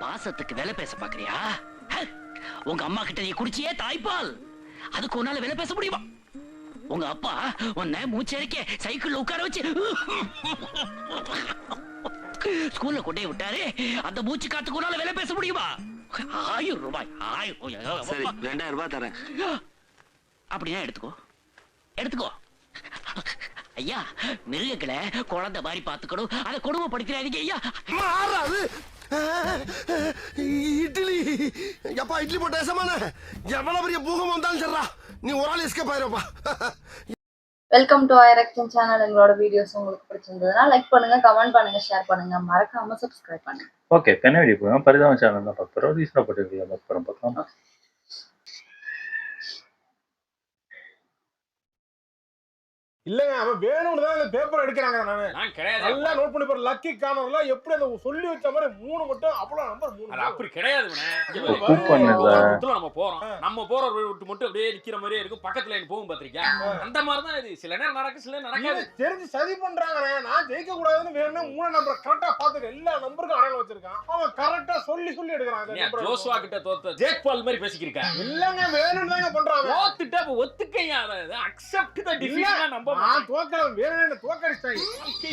பாசத்துக்கு விலை பேச பாக்குறியா? உங்க அம்மா கிட்ட நீ குடிச்சியே தாய்ப்பால், அதுக்கு உன்னால விலை பேச முடியுமா? உங்க அப்பா உன்னை மூச்சரிக்க சைக்கிள்ல உட்கார வச்சு ஸ்கூல்ல கொண்டே விட்டாரு, அந்த மூச்சு காத்துக்கு உன்னால விலை பேச முடியுமா? 1000 ரூபாய். 1000. சரி, 2000 ரூபாய் தரேன். அப்படின்னா எடுத்துக்கோ. ஐயா, மிருகங்களை குழந்தை மாதிரி பாத்துக்கணும், அதை கொடுமைப்படுத்திடாதீங்க ஐயா. மாறாது. இட்லி எப்பா, இட்லி போட்ட சமான எவ்வளவு பெரிய பூகம் வந்தாலும் சரிடா, நீ ஒரு ஆள் எஸ்கேப் ஆயிருப்பா. வெல்கம் டு ஐரக்ஷன் சேனல். எங்களோட வீடியோஸ் உங்களுக்கு பிடிச்சிருந்ததுன்னா லைக் பண்ணுங்க, கமெண்ட் பண்ணுங்க, ஷேர் பண்ணுங்க, மறக்காம சப்ஸ்கிரைப் பண்ணுங்க. ஓகே, என்ன வீடியோ போகிறோம்? பரிதாபம் சேனல் தான் பார்க்க போகிறோம். ரீசனாக போட்டு பார்க்கலாம். இல்லங்க, அவன் வேணும்னு தான் அந்த பேப்பர் எடுக்கிறாங்க. நான் கிடையாது, நல்லா நோட் பண்ணி பாரு. லக்கி கார்னர்ல எப்படி அந்த சொல்லி வச்ச மாதிரி 3 மட்டும் அவ்வளவு நம்பர் 3. அது அப்படி கிடையாதுங்க. நம்ம போறோம், நம்ம போற ரூட் மட்டும் அப்படியே நிக்கிற மாதிரியே இருக்கும். பக்கத்துல எனக்கு போகும் பாத்திரிக்கா, அந்த மாதிரி தான் இது. சில நேரம் நடக்கும், சில நேரம் நடக்காது. தெரிஞ்சு சதி பண்றாங்க. நான் ஜெயிக்க கூடாதுன்னு வேணும்னா 3 நம்பர் கரெக்டா பாத்துக்க, எல்லா நம்பருக்கும் அடையாளம் வச்சிருக்கான். அவன் கரெக்டா சொல்லி எடுக்கிறான். ஜோஸ்வா கிட்ட தோத்த ஜேக் பால் மாதிரி பேசிக்கிருக்கா. இல்லங்க, வேணும்னு தாங்க பண்றாங்க. தோத்துட்டா ஒத்துக்கையா, அக்செப்ட் தி டிஃபீட். நம்ம நான் தோக்கல, வேணும்னு தோக்கடிச்சாங்க.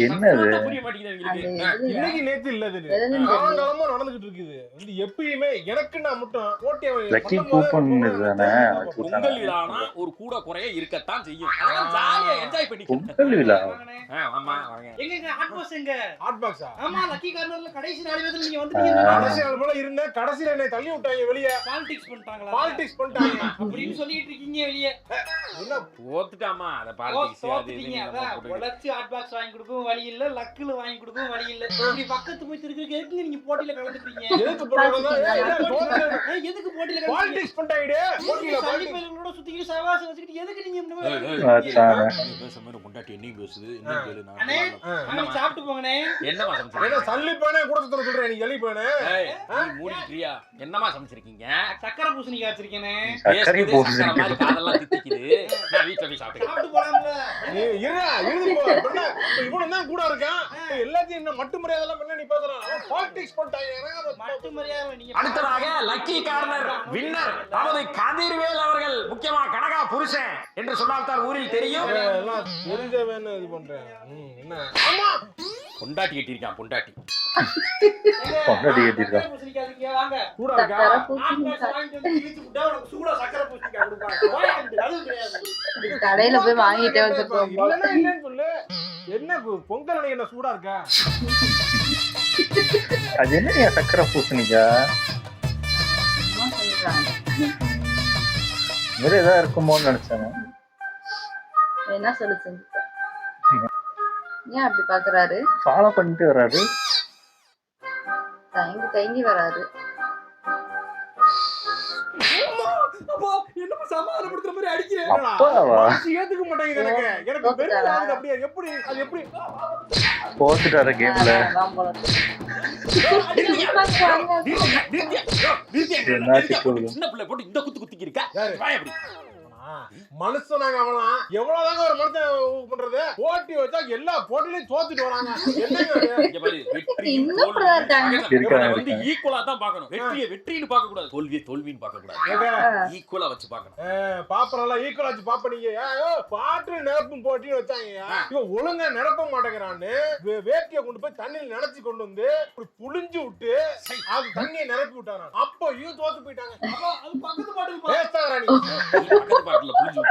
என்னது புரிய மாட்டேங்குது. இன்னைக்கு நேத்து இல்ல, இது காலங்காலமா நடந்துகிட்டு இருக்குது. இது எப்பயுமே எனக்கு நான் மட்டும் போட்டியை லக்கி கூப்பன் தானே. பொங்கல் விழானா ஒரு கூட குறைய இருக்கத்தான் செய்யும். அதெல்லாம் ஜாலியா என்ஜாய் பண்ணி பொங்கல் விழா. ஆமா வாங்க. எங்க ஹாட் பாக்ஸ் எங்க? ஹாட் பாக்ஸா? ஆமா, லக்கி கார்னர்ல கடைசி 4 பேர்ல நீங்க வந்துட்டீங்க. கடைசி நாள் போல இருந்த, கடைசில என்னை தள்ளி விட்டாங்க வெளிய. பாலிடிக்ஸ் பண்ணிட்டாங்க அப்படின்னு சொல்லிட்டு இருக்கீங்க வெளிய. என்ன போத்துட்டாமா அத பாலிடிக்ஸ் தோத்துட்டீங்க. அதான் உழைச்சு ஹாட் பாக்ஸ் வாங்கி கொடுக்கவும் வழி இல்ல, லக்குல வாங்கி கொடுக்கவும் வழி இல்ல. இப்படி பக்கத்து போய் திருக்க நீங்க போட்டியில கலந்துட்டீங்க. எதுக்கு போறாங்க? எதுக்கு போட்டியில பாலிடிக்ஸ் பண்ணிட்டாங்க? போட்டியில பள்ளிப்பையங்களோட சுத்திக்கிட்டு சவாசம் வச்சுக்கிட்டு எதுக்கு நீங்க இந்த மாதிரி பேச மாதிரி கொண்டாட்டி என்ன பேசுது? என்ன கேளு. அண்ணே, அண்ணே சாப்பிட்டு போங்கண்ணே. என்னமா சமைச்சீங்க? என்ன சல்லிப்பானே கூட சுத்தற சொல்றேன், நீ எலிப்பானே. நீ மூடிக்கிறியா? என்னமா சமைச்சிருக்கீங்க? சக்கரை பூசணிக்காய் வச்சிருக்கேனே. சக்கரை பூசணிக்காய் மாதிரி காதெல்லாம் தித்திக்குது. நான் வீட்ல போய் சாப்பிட்டு போலாம்ல. நீ எழுதி போ. பண்ண இவனும் தான் கூட இருக்கான். எல்லாத்தையும் என்ன மட்டு மரியாதை எல்லாம் பண்ண நீ பேசுறான். அவன் பாலிடிக்ஸ் பண்ணிட்டாங்க. மட்டு மரியாதை நீங்க. அடுத்ததாக லக்கி கார்னர் வின்னர் நமது கதிர்வேல் அவர்கள். முக்கியமா கனகா புருஷன் என்று சொன்னால்தான் ஊரில் தெரியும். எல்லாம் தெரிஞ்சவன்னு இது பண்றேன். என்ன அம்மா பொண்டாட்டி கட்டியிருக்கான். பொண்டாட்டி கட்டியிருக்கான். பூசணிக்காய் இருக்கீங்க, வாங்க. கூட இருக்கா? சூடா சக்கரை பூசணிக்காய் கொடுப்பாங்க. அது கிடையாது. கடையில போய் வாங்கிட்டே வச்சிருக்கோம். இல்லன்னு சொல்லு. என்ன பொங்கல் அன்னைக்கு என்ன சூடா இருக்கா? அது என்ன சக்கரை பூசணிக்கா? வேற ஏதாவது இருக்குமோன்னு நினைச்சாங்க. என்ன சொல்லு செஞ்சு ஏன் அப்படி பாக்குறாரு? ஃபாலோ பண்ணிட்டு வர்றாரு, தயங்கி வராரு. என்னமா சமாதானப்படுத்துற மாதிரி அடிக்கிறேன். அப்பாவா? ஏத்துக்க மாட்டேங்குது எனக்கு. எனக்கு வெறுப்பு ஆகுது. அப்படியே எப்படி அது எப்படி போட்டுட்டாரு கேம்ல. சின்ன பிள்ளை போட்டு இந்த குத்து குத்திக்கு இருக்கா. மனுஷனாங்க அவனா? எவ்வளவுதாங்க ஒரு மனுஷன் பண்றது? போட்டி வச்சா எல்லா போட்டிலையும் தோத்துட்டு வராங்க. என்னங்க வந்து ஈக்குவலா தான் பார்க்கணும். வெற்றியை வெற்றின்னு பார்க்க கூடாது, தோல்வியை தோல்வின்னு பார்க்க கூடாது. ஈக்குவலா வச்சு பார்க்கணும். பாப்பறல ஈக்குவலா வச்சு பாப்பனீங்க. பாட்டு நிரப்பும் போட்டின்னு வச்சாங்க. இவன் ஒழுங்கா நிரப்ப மாட்டேங்கிறான்னு வேட்டியை கொண்டு போய் தண்ணியில் நினைச்சு கொண்டு வந்து புளிஞ்சு விட்டு அது தண்ணியை நிரப்பி விட்டாங்க. அப்போ இவன் தோத்து போயிட்டாங்க. அது பக்கத்து பாட்டுக்கு பேசாதடா நீ. பக்கத்து பாட்டுல புளிஞ்சு விட்டு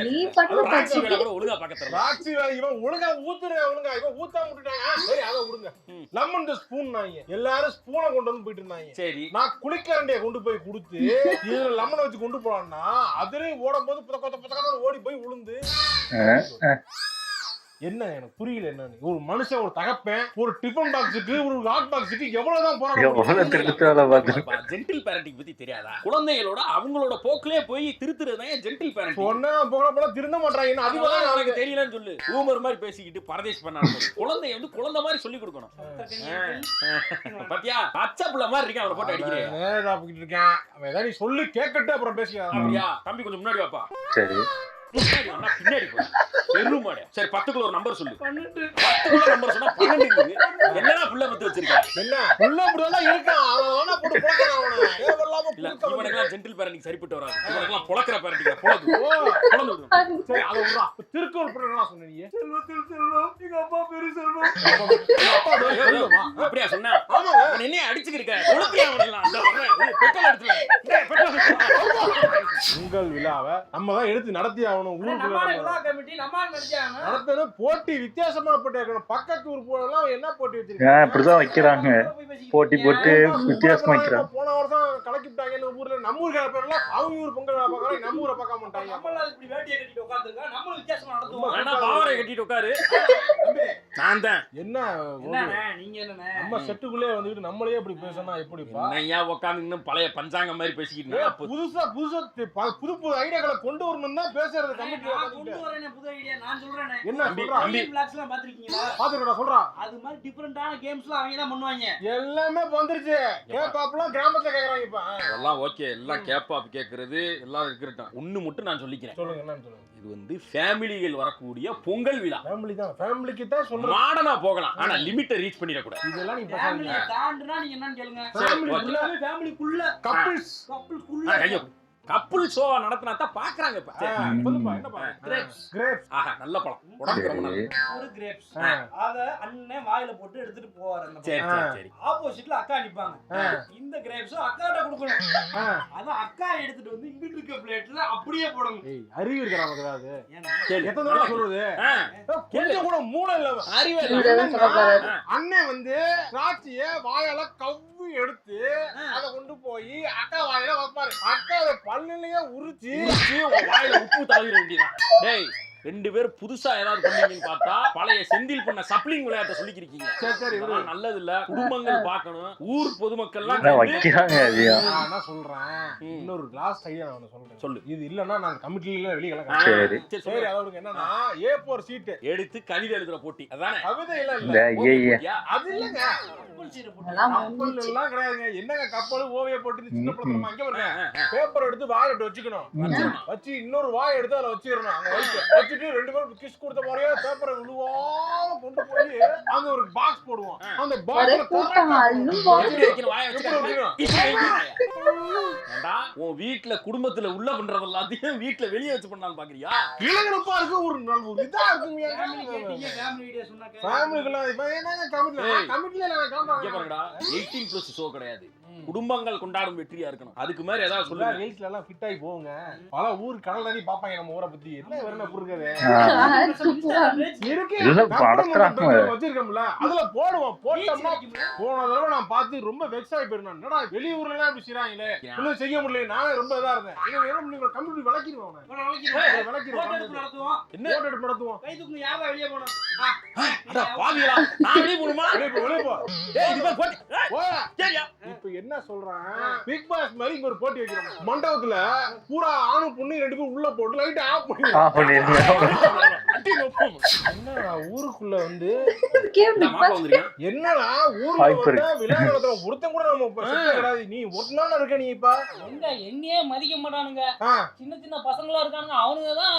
நீ பட்டு ராட்சி வேலை கூட ஒழுங்கா பார்க்க ராட்சி வேலை இவன் ஒழுங்கா ஊத்துறேன். ஒழுங்கா இவன் ஊத்தாம விட்டுட்டாங்க. சரி, அதை விடுங்க. லெமன் ஸ்பூன் எல்லாரும் ஸ்பூனை கொண்டு வந்து போயிட்டு இருந்தாங்க. சரி, நான் குளிக்கரண்டியை கொண்டு போய் கொடுத்து இதுல லெமனை வச்சு கொண்டு போலான்னா அதுலயும் ஓடும் போது புத்தகத்தை ஓடி போய் விழுந்து என்ன எனக்கு புரியல. என்ன ஒரு மனுஷன், ஒரு தகப்பன், ஒரு டிஃபன் பாக்ஸுக்கு ஒரு ஹாட் பாக்ஸுக்கு எவ்வளவுதான் போறாங்க. ஜென்டில் பேரண்டிங் பத்தி தெரியாதா? குழந்தைகளோட அவங்களோட போக்கிலே போய் திருத்துறதுதான் ஜென்டில் பேரண்டிங். சொன்னா போல திருந்த மாட்டாங்க. அதுதான் எனக்கு தெரியலன்னு சொல்லு. ஊமர் மாதிரி பேசிக்கிட்டு பரதேஷ் பண்ணாங்க. குழந்தைய வந்து குழந்தை மாதிரி சொல்லி கொடுக்கணும். பாத்தியா, பச்சை புள்ள மாதிரி இருக்கேன். அவளை போட்டு அடிக்கிறேன் இருக்கேன். அவன் ஏதாவது சொல்லி கேட்கட்டு அப்புறம் பேசிக்கலாம். அப்படியா? தம்பி கொஞ்சம் முன்னாடி வாப்பா. சரி, பின்னாடி பெருமாடு. சரி, 10க்குள்ள ஒரு நம்பர் சொல்லு. 10க்குள்ள நம்பர் சொன்னா 12. என்னடா புள்ள பத்து வச்சிருக்க? என்ன புள்ள முடியல இருக்கான். அவனா போட்டு போட்டு பொளக்கறான் அவனை. தேவையில்லாம இல்ல குறுக்க வந்து. இவனுக்கெல்லாம் ஜென்டில் பேரண்டிங் சரிப்பட்டு வராது. இவனுக்கெல்லாம் பொளக்கற பேரண்டிங் பொளந்து விடும். சரி அதை விடுறா. திருக்குறள் படி என்ன சொன்ன நீ? செல்வத்தில் செல்வம், எங்க அப்பா பேரு செல்வம். அப்பா பேரு செல்வமா? அப்படியா சொன்னா? ஆமாங்க. அவன் என்னைய அடிச்சுக்கிருக்க? கொளுத்தியா அவனெல்லாம்? அந்த வர்றேன். பெட்ரோல் எடுத்துல. டேய் பெட்ரோல். உங்கள் விழாவை நம்ம தான் எடுத்து நடத்தி ஆகணும். நம்மால ஊருக்கு விழா கமிட்டி நம்மால நடிச்சாங்க. நடத்தணும். போட்டி வித்தியாசமா போட்டி வைக்கணும். பக்கத்து ஊர் போலாம் என்ன போட்டி ஏன் வச்சிருக்காங்க? இப்படிதான் வைக்கிறாங்க? போட்டி போட்டு வித்தியாசமா வைக்கிறாங்க. போன வருஷம் கலக்கி விட்டாங்க ஊர்ல. நம்ம ஊருக்கு பேர்ல அவங்க ஊர் பொங்கல் விழா பார்க்கறாங்க, நம்ம ஊரை பார்க்க மாட்டாங்க. நம்மளால இப்படி வேட்டியை கட்டிட்டு உட்கார்ந்திருக்கா, நம்மளும் வித்தியாசமா நடத்துவோம். வேணா பாவாடை கட்டிட்டு உட்காரு. நான் தான். என்ன என்னண்ணே, நீங்க என்னண்ணே? நம்ம செட்டுக்குள்ளே வந்துட்டு நம்மளே இப்படி பேசணும் எப்படிப்பா? என்னையா உட்கார்ந்து இன்னும் பழைய பஞ்சாங்கம் மாதிரி பேசிக்கிட்டு புதுசா புது புது ஐடியாக்களை கொண்டு வரணும் தான் பேசுறது. கமிட்டி நான் கொண்டு வரேனே புது ஐடியா, நான் சொல்றேனே. என்ன தம்பி, சொல்றா? தம்பி. பிளாக்ஸ்லாம் பாத்திருக்கீங்களா? பாத்துக்கடா சொல்றா. அது மாதிரி டிஃபரெண்டான கேம்ஸ்லாம் அவங்க தான் பண்ணுவாங்க. எல்லாமே வந்துருச்சு. கேப்பாப்லாம் கிராமத்துல கேக்குறாங்க இப்ப. அதெல்லாம் ஓகே, எல்லாம் கேப்பாப் கேக்குறது எல்லாம் இருக்கட்டும். ஒண்ணு மட்டும் நான் சொல்லிக்கிறேன். சொல்லுங்க என்னன்னு சொல்லுங்க. இது வந்து ஃபேமிலிகள் வரக்கூடிய பொங்கல் விழா. ஃபேமிலி தான், ஃபேமிலிக்கு தான் சொல்றேன். மாடனா போகலாம், ஆனா லிமிட்டை ரீச் பண்ணிடக்கூடாது. இதெல்லாம் நீ ஃபேமிலியை பேசாதீங்க. தாண்டுனா நீங்க என்னன்னு கேளுங்க. ஃபேமிலிக்குள்ள ஃபேமிலிக்குள்ள கப்பிள்ஸ். கப்புள்குள்ள கப்புள் ஷோ நடத்தினா தான் பாக்குறாங்க இப்ப. சரி. சொல்லுப்பா என்னப்பா? கிரேப்ஸ். கிரேப்ஸ். ஆஹா, நல்ல பழம். உடம்புக்கு ரொம்ப நல்லது. ஒரு கிரேப்ஸ். ஆ. அத அண்ணன் வாயில போட்டு எடுத்துட்டு போவாரு. அந்த சரி ஆ. சரி சரி. ஆப்போசிட்ல அக்கா நிப்பாங்க. இந்த கிரேப்ஸ் அக்காட்ட கொடுக்கணும். ஆ. அத அக்கா எடுத்துட்டு வந்து இங்கிட்டு இருக்க பிளேட்ல அப்படியே போடணும். ஏய் அறிவு இருக்கறா நமக்கு ஏதாவது? ஏன்னா கேளு. எத்தனை தடவை சொல்றது? ஆ, கொஞ்சம் கூட மூளை இல்ல. அறிவே இவரு இல்ல. எதுவும் சொல்ல போறாரு. அண்ணன் வந்து திராட்சைய வாயால கவ்வு எடுத்து அத கொண்டு போய் அக்கா வாயில வைப்பாரு. அக்கா அத பல்லுலயே உரிச்சு ஊச்சி உங்க வாயில உப்பு தடவிட வேண்டியதான். டேய், ரெண்டு பேரும் புதுசா ஏதாவது பண்ணீங்கன்னு பார்த்தா பழைய செந்தில் பண்ண சப்ளிங் விளையாட்டை சொல்லிக்கிறீங்க. சரி சரி விடு. இதெல்லாம் நல்லது இல்ல. குடும்பங்கள் பார்க்கணும். ஊர் பொதுமக்கள்லாம் அதான் சேர்ந்து- வைக்கிறாங்க அதையா? நான் என்ன சொல்றேன், இன்னொரு லாஸ்ட் ஐடியா நான் சொல்றேன். சொல்லு. இது இல்லன்னா நான் கமிட்டில வெளிய ஆ, கிளம்புறேன். சரி. சரி சரி சொல்லு. அதோட என்னன்னா A4 சீட் எடுத்து கவிதை எழுதுற போட்டி அதானே? கவிதை எல்லாம் இந்த இல்ல. ஐயா போட்டியா? அது இல்லங்க. கப்புள் சீரை போட்டு அதெல்லாம் கப்பல் முடிஞ்சிச்சு. எல்லாம் கிடையாதுங்க. என்னங்க கப்பல் ஓவிய போட்டு சின்ன படத்துல அங்க பாருங்க. ஆ, ஆ. பேப்பர் எடுத்து வாயில வச்சுக்கணும். வச்சிடணும். வச்சு இன்னொரு வாய் எடுத்து அதுல வச்சிடணும். அங்க வச்சுட்டு ரெண்டு பேரும் கிஸ் கொடுத்த மாதிரியே பேப்பரை விழுவாம கொண்டு போய் அங்க ஒரு பாக்ஸ் போடுவோம். அந்த ஒரே பாக்ஸ்ல கூட்டம் அள்ளும் போது. எப்படி வைக்கணும்? வாயை எப்படி வச்சுக்க. வைக்கணும்? இப்படி வைக்கணும். ஏண்டா, உன் வீட்டுல குடும்பத்துல உள்ள பண்றது எல்லாத்தையும் வீட்டுல வெளியே வச்சு பண்ணாலும் பாக்குறியா? இளங்கரப்பா இருக்கு ஒரு நாள் ஒரு இதா இருக்குங்க. ஃபேமிலி கேட்டீங்க, ஃபேமிலி ஐடியா சொன்னா ஃபேமிலிக்குலாம் இப்ப என்னங்க கமிட்டில ஏய். கமிட்டில நான் இங்க காமிக்கிறேன். பாருங்கடா, 18+ ஷோ கிடையாது. குடும்பங்கள் கொண்டாடும் வெற்றியா இருக்கணும். அதுக்கு மாதிரி ஏதாவது சொல்ல சொல்லுங்க. ரீல்ஸ்ல எல்லாம் ஃபிட் ஆகி போங்க. பல ஊர் கடல் தாண்டி பாப்பாங்க நம்ம ஊரை பத்தி. என்ன வேற புரியுது இருக்கு. இல்ல, படத்துறாங்க. வச்சிருக்கோம்ல அதுல போடுவோம். போட்டோம்னா போன தடவை நான் பார்த்து ரொம்ப வெக்ஸ் ஆகி போயிருந்தேன். என்னடா வெளியூர்ல எல்லாம் இப்படி செய்றாங்களே, இன்னும் செய்ய முடியல. நானே ரொம்ப இதா இருந்தேன். இது வேணும் நீங்க கம்ப்யூட்டர் விளக்கிடுவோம். நடத்துவோம். என்ன? போட்டோ எடுத்து நடத்துவோம். கை தூக்குங்க, யாரா வெளியே போனோம்? அட பாவிகளா, நான் வெளிய போணுமா? வெளியே போ. டேய், இது மாதிரி போட்டி. போயா. சரியா? இப்ப என்ன சொல்றேன், பிக் பாஸ் மாதிரி இங்க ஒரு போட்டி வைக்கிறோம். மண்டபத்துல பூரா ஆணும் பொண்ணு ரெண்டு பேரும் உள்ள போட்டு லைட் ஆஃப் பண்ணிருங்க. அடி நொப்பம். என்ன ஊருக்குள்ள வந்து கேம் இந்த மாப்பா வந்திருக்கேன். என்னடா ஊர்ல வாய்ப்பு வந்து விளையாடுறத ஒருத்தன் கூட நம்ம இப்ப செட் கிடையாது. நீ ஒருத்தனால இருக்க நீ இப்ப எங்க என்னையே மதிக்க மாட்டானுங்க. ஆ. சின்ன சின்ன பசங்களா இருக்கானுங்க, அவனுங்க தான்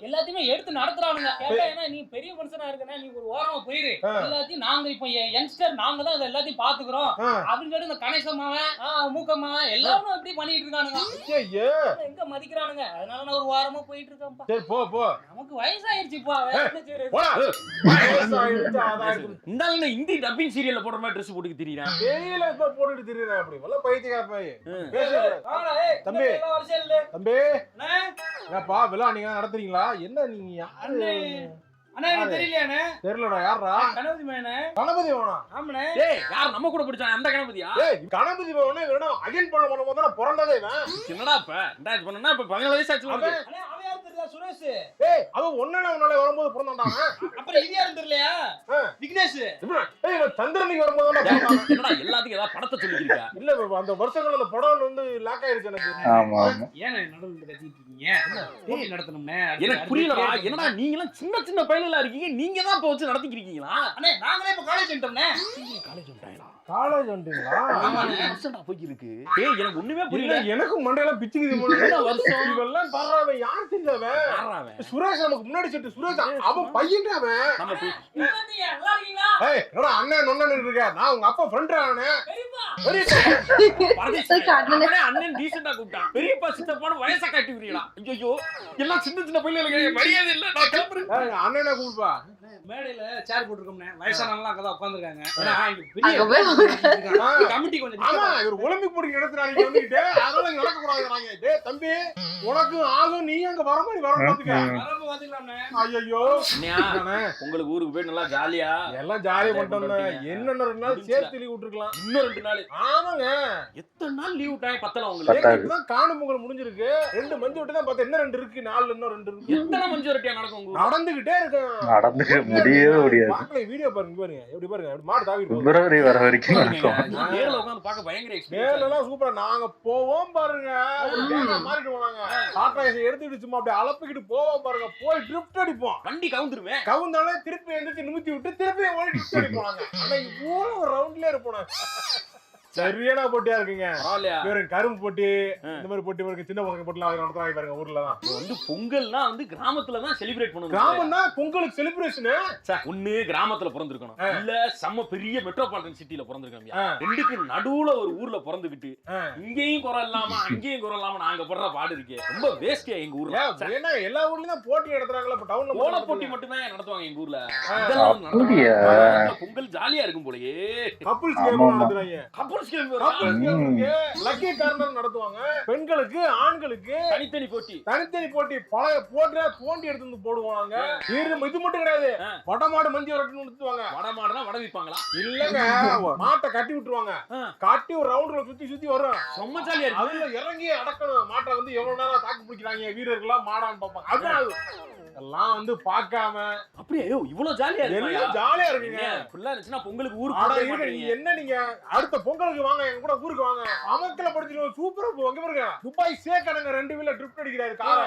எல்லாத்தையுமே எடுத்து நடத்துறானுங்க. கேட்டா ஏன்னா நீ பெரிய மனுஷனா இருக்கனா, நீ ஒரு ஓரமா போயிரு. ஆ. எல்லாத்தையும் நாங்க இப்ப யங்ஸ்டர் நாங்க தான் இதை எல்லாத்தையும் பாத்துக்கிறோம் ஆ. அப்படின்னு சொல்லி இந்த கணேசமாவன் மூக்கம்மாவன் எல்லாரும் இப்படி பண்ணிட்டு இருக்கானுங்க. ஐயோ. எங்க மதிக்கிறானுங்க? அதனால நான் ஒரு வாரமா போயிட்டு இருக்கேன்ப்பா. சரி போ போ நமக்கு வயசாயிருச்சுப்பா, வேற என்ன செய்யறது? போடா. வயசாயிடுச்சு, அதாயிடுச்சு. இந்த ஆளு என்ன ஹிந்தி டப்பிங் சீரியல்ல போடுற மாதிரி ட்ரெஸ் போட்டுக்கு திரியறான். வெளியில இப்ப போட்டுட்டு திரியறேன் அப்படி. வல்ல பைத்தியக்கார பைய. பேசுறேன். வாடா, ஏய், தம்பி. இந்த எல்லாம் வரிசையில இல்ல. தம்பி அண்ணே, என்னப்பா விழா நீங்க நடத்துறீங்களா? என்ன நீங்க யாரு? அண்ணே. அண்ணே, எனக்கு தெரியலையாண்ணே. தெரியலடா யாரா? கணபதி மகனே. கணபதி வேணா? ஆமாண்ணே. டேய், யார் நம்ம கூட படிச்சான் அந்த கணபதியா? ஏய் கணபதி வேணா வேணா அகைன் பண்ண போது நான் பிறந்ததே இவன். என்னடா இப்ப 2000 பண்ணனா இப்ப 17 வயசு ஆச்சு உனக்கு. அண்ணே, அவன் யாரு தெரியுதா? சுரேஷ். ஏய் அவன் ஒண்ணே ஒண்ணால வரும்போது பிறந்தான்டா. அப்புறம் இது யாரும் தெரியலையா? ஆ. விக்னேஷ். ஏய் இவன் சந்திரனுக்கு வரும்போது தான் பிறந்தான். என்னடா எல்லாத்துக்கும் ஏதாவது படத்தை சொல்லிக்கிறீங்க? இல்ல அந்த வருஷங்கள்ல அந்த படம் வந்து லாக் ஆயிருச்சு எனக்கு. ஆமா ஆமா. ஏன் நடுவுல கத்திட்டு இருக்கீங்க? போட்டி நடத்தணும்னே. எனக்கு புரியலடா. என்னடா நீங்க எல்லாம் சின்ன சின்ன பையலா இருக்கீங்க, நீங்க தான் இப்ப வச்சு நடத்திக்கிறீங்களா? அண்ணே, நாங்களே இப்ப காலேஜ் வந்துட்டோம்னே. காலேஜ் வந்துட்டாங்களா? காலேஜ் வந்துட்டீங்களா? ஆமா, வருஷம்டா போய் இருக்கு. டேய், எனக்கு ஒண்ணுமே இல்ல புரியல. எனக்கு மண்டையில பிச்சுக்குது போல. என்ன வருஷம்? இவெல்லாம் பாறாவன் யார் தெரிஞ்சவன்? யாரா அவன்? சுரேஷ் நமக்கு முன்னாடி செட்டு சுரேஷ் அவன் பையன்டா அவன். நம்ம போய் நல்லா இருக்கீங்களா? ஏய் என்னடா அண்ணன் நொண்ணன் இருக்க? நான் உங்க அப்பா ஃப்ரெண்ட் அவனே. பெரியப்பா அண்ணன் டீசெண்டா கூப்பிட்டான். பெரியப்பா சித்தப்பான்னு வயசா காட்டுவீங்களா? ஐயோ எல்லாம் சின்ன சின்ன பிள்ளைகளுக்கு மரியாதை இல்ல. நான் கிளம்புறேன். அண்ணனை கூப்பிடுப்பா. மேடையில சேர் போட்டுருக்கோம்னே, வயசானவங்க அங்கதான் உட்காந்துருக்காங்க. கமிட்டி கொஞ்சம் ஆமா, இவர் ஒலிம்பிக் போட்டி நடத்துறாங்க வந்துகிட்டு, அதனால இங்க நடக்க கூடாதுறாங்க. டேய் தம்பி, உனக்கு ஆகும், நீ அங்க வர மாதிரி வர பாத்துக்க. ஐயோ உங்களுக்கு ஊருக்கு போய் நல்லா ஜாலியா எல்லாம் ஜாலியா பண்ணிட்டோம். என்னென்ன 2 நாள் சேர்த்து லீவ் விட்டுருக்கலாம். இன்னும் 2 நாள். ஆமாங்க, எத்தனை நாள் லீவ் விட்டாங்க பத்தல உங்களுக்கு? இப்பதான் காணும் பொங்கல் முடிஞ்சிருக்கு. 2 மஞ்சு விட்டு தான் பார்த்தா இன்னும் 2 இருக்கு. 4 இன்னும் 2 இருக்கு. எத்தனை மஞ்சு வரட்டியா நடக்கும் உங்களுக்கு? நடந்துகிட்டே இருக்கும். நடந்துக்க முடியவே முடியாது. பாக்கல வீடியோ பாருங்க எப்படி பாருங்க. அப்படி மாடு தாவிட்டு போகுது. பிப்ரவரி வர வரைக்கும் இருக்கும். நேர்ல உட்கார்ந்து பார்க்க பயங்கர எக்ஸ்பீரியன்ஸ். நேர்லலாம் சூப்பரா. நாங்க போவோம் பாருங்க. ஒரு கேங்க மாறிட்டு போனாங்க. டாடா ஏசி எடுத்துட்டு சும்மா அப்படியே அலப்பிக்கிட்டு போவோம் பாருங்க. போய் ட்ரிஃப்ட் அடிப்போம். வண்டி கவுந்துருவேன். கவுந்தாலே திருப்பி எந்திரிச்சு நிமித்தி விட்டு திருப்பி ஓடி ட்ரிஃப்ட் அடிப்போம். ஆனா இவ்வளவு ஒரு ரவுண்ட்லயே இருப்போம். சரியான போட்டியா இருக்குங்க. இவருக்கு கரும்பு போட்டி, இந்த மாதிரி போட்டி இவருக்கு சின்ன பசங்க போட்டிலாம் நடத்துறாங்க பாருங்க ஊர்ல தான். வந்து பொங்கல்னா வந்து கிராமத்துல தான் செலிப்ரேட் பண்ணுவாங்க. கிராமம் தான் பொங்கலுக்கு செலிப்ரேஷன். ஒண்ணு கிராமத்துல பிறந்திருக்கணும், இல்ல செம்ம பெரிய மெட்ரோபாலிட்டன் சிட்டில பிறந்திருக்கணும். ரெண்டுக்கு நடுவுல ஒரு ஊர்ல பிறந்துகிட்டு இங்கேயும் குறை இல்லாம அங்கேயும் குறை இல்லாம நாங்க படுற பாடு இருக்கே ரொம்ப வேஸ்டியா எங்க ஊர்ல. ஏன்னா எல்லா ஊர்லயும் தான் போட்டி நடத்துறாங்கல்ல. இப்ப டவுன்ல ஓல போட்டி மட்டும் தான் நடத்துவாங்க எங்க ஊர்ல. பொங்கல் ஜாலியா இருக்கும் போலயே. கப்புள்ஸ் கேம் நடத்துறாங்க. கப்புள்ஸ் கேம் லக்கி கார்னர் நடத்துவாங்க. பெண்களுக்கு ஆண்களுக்கு தனித்தனி போட்டி பழைய போட்டு தோண்டி எடுத்து வந்து போடுவாங்க. இது மட்டும் கிடையாது, வடமாடு மஞ்சள் வரட்டுன்னு நடத்துவாங்க. வடமாடுனா வட விப்பாங்களா? இல்லங்க, மாட்டை கட்டி விட்டுருவாங்க. கட்டி ஒரு ரவுண்ட்ல சுத்தி வரும். ரொம்ப ஜாலியா இருக்கு. அதுல இறங்கி அடக்கணும். மாட்டை வந்து எவ்வளவு நேரம் தாக்கு பிடிக்கிறாங்க வீரர்களா மாடான்னு பார்ப்பாங்க. அதான் எல்லாம் வந்து பார்க்காம அப்படியே இவ்வளவு ஜாலியா இருக்கு. ஜாலியா இருக்குங்க. ஃபுல்லா இருந்துச்சுன்னா பொங்கலுக்கு ஊருக்கு என்ன நீங்க அடுத்த பொங்கலுக்கு வாங்க, எங்க கூட ஊருக்கு வாங்க. அமக்கல படிச்சு சூப்பரா போவாங்க பாருங்க. துபாய் சேக்கடங்க 2 வீல்ல ட்ரிப் அடிக்கிறாரு கார.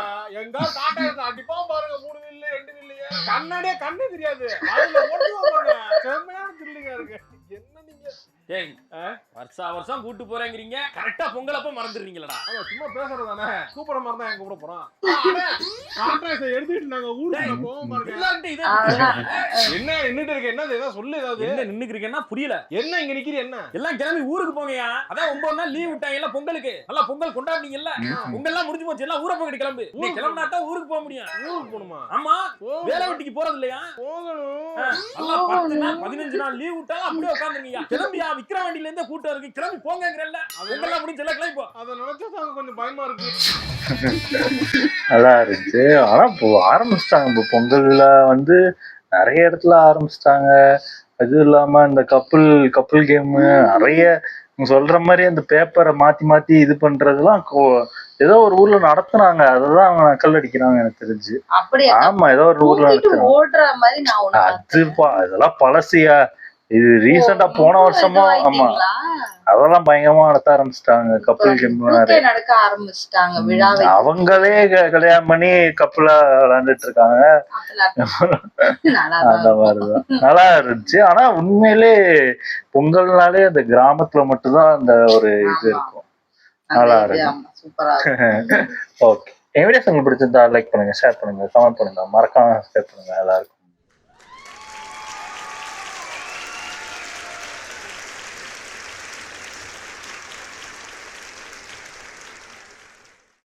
எங்க டாடா ஏசி அடிப்பா பாருங்க. 3 வீல்ல 2 வீல்லையே கண்ணே தெரியாது. அதுல ஓட்டுவா பாருங்க. செம்மையான த்ரில்லிங்கா இருக்கு. என்ன நீங்க வருஷம் கூட்டு போறேங்கிறீங்க, கரெக்டா பொங்கல் அப்ப மறந்துடுறீங்களா? சும்மா பேசுறதானே. சூப்பரா மாதிரி தான் எங்க கூட போறோம். எடுத்துட்டு நாங்க ஊருக்கு போவோம் பாருங்க. என்ன நின்னுட்டு இருக்க? என்ன ஏதாவது சொல்லு. ஏதாவது என்ன நின்னுக்கு இருக்கேன்னா புரியல. என்ன இங்க நிக்கிற? என்ன எல்லாம் கிளம்பி ஊருக்கு போங்கயா. அதான் 9 நாள் லீவ் விட்டாங்க எல்லாம் பொங்கலுக்கு. நல்லா பொங்கல் கொண்டாடுனீங்கல்ல. பொங்கல் எல்லாம் முடிஞ்சு போச்சு. எல்லாம் ஊரை போயிட்டு கிளம்பு. நீ கிளம்பினா தான் ஊருக்கு போக முடியும். ஊருக்கு போணுமா? ஆமா, வேலை வெட்டிக்கு போறது இல்லையா? போகணும். எல்லாம் 10 நாள் 15 நாள் லீவ் விட்டாலும் அப்படியே உட்காந்துருங்கயா. கிளம்பியா, விக்கிரவாண்டியில இருந்து கூட்டம் இருக்கு, கிளம்பி போங்கங்கறல்ல. அதெல்லாம் முடிஞ்சு எல்லாம் கிளம்பி போ. அத நினைச்சா தான் கொஞ்சம் பயமா இருக்கு. நல்லா இருந்துச்சு. ஆனா இப்போ ஆரம்பிச்சிட்டாங்க. இப்போ பொங்கல்ல வந்து நிறைய இடத்துல ஆரம்பிச்சிட்டாங்க. அது இல்லாம இந்த கப்புள் கேம் நிறைய சொல்ற மாதிரி அந்த பேப்பரை மாத்தி இது பண்றதுலாம் ஏதோ ஒரு ஊர்ல நடத்துனாங்க. அததான் அவங்க நக்கல் அடிக்கிறாங்க எனக்கு தெரிஞ்சு. ஆமா, ஏதோ ஒரு ஊர்ல நடத்துறாங்க. அதுப்பா இதெல்லாம் பழசியா. இது ரீசெண்டா போன வருஷமா. ஆமா, அதெல்லாம் பயங்கரமா நடத்த ஆரம்பிச்சிட்டாங்க. கப்பல் கேம் நடக்க ஆரம்பிச்சிட்டாங்க. அவங்களே கல்யாணம் பண்ணி கப்பலா விளையாண்டுட்டு இருக்காங்க. அந்த மாதிரிதான் நல்லா இருந்துச்சு. ஆனா உண்மையிலே பொங்கல்னாலே அந்த கிராமத்துல மட்டும்தான் அந்த ஒரு இது இருக்கும். நல்லா இருக்கு. ஓகே, என் வீடியோஸ் உங்களுக்கு பிடிச்சிருந்தா லைக் பண்ணுங்க, ஷேர் பண்ணுங்க, கமெண்ட் பண்ணுங்க, மறக்காம சப்ஸ்கிரைப் பண்ணுங்க. எல்லாருக்கும்